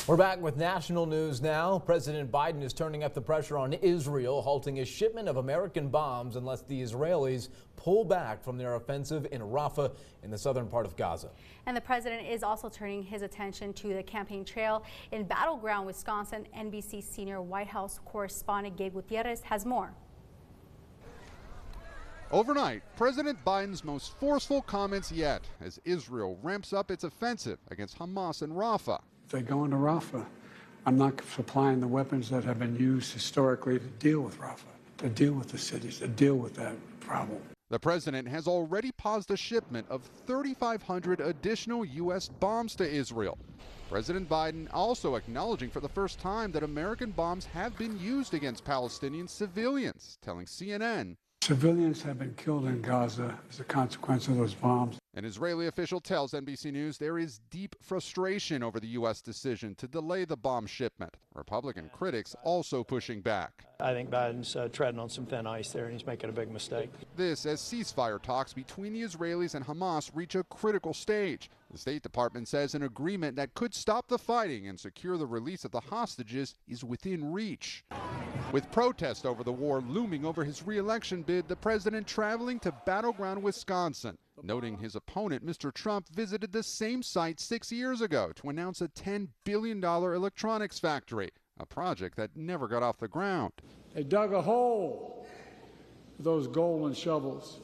We're back with national news now. President Biden is turning up the pressure on Israel, halting a shipment of American bombs unless the Israelis pull back from their offensive in Rafah in the southern part of Gaza. And the president is also turning his attention to the campaign trail in battleground Wisconsin. NBC senior White House correspondent Gabe Gutierrez has more. Overnight, President Biden's most forceful comments yet as Israel ramps up its offensive against Hamas in Rafah. If they go into Rafah, I'm not supplying the weapons that have been used historically to deal with Rafah, to deal with the cities, to deal with that problem. The president has already paused a shipment of 3,500 additional U.S. bombs to Israel. President Biden also acknowledging for the first time that American bombs have been used against Palestinian civilians, telling CNN, "Civilians have been killed in Gaza as a consequence of those bombs." An Israeli official tells NBC News there is deep frustration over the U.S. decision to delay the bomb shipment. Republican critics also pushing back. I think Biden's treading on some thin ice there, and he's making a big mistake. This as ceasefire talks between the Israelis and Hamas reach a critical stage. The State Department says an agreement that could stop the fighting and secure the release of the hostages is within reach. With protest over the war looming over his re-election bid, the president traveling to battleground Wisconsin, noting his opponent, Mr. Trump, visited the same site 6 years ago to announce a $10 billion electronics factory, a project that never got off the ground. They dug a hole with those golden shovels,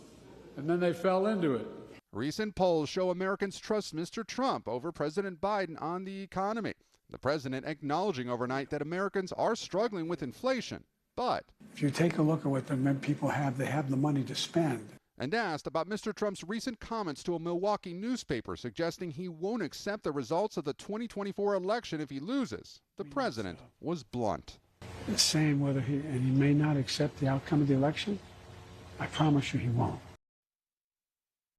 and then they fell into it. Recent polls show Americans trust Mr. Trump over President Biden on the economy. The president acknowledging overnight that Americans are struggling with inflation, but if you take a look at what the people have, they have the money to spend. And asked about Mr. Trump's recent comments to a Milwaukee newspaper suggesting he won't accept the results of the 2024 election if he loses, the president was blunt. Saying whether he may not accept the outcome of the election, I promise you he won't.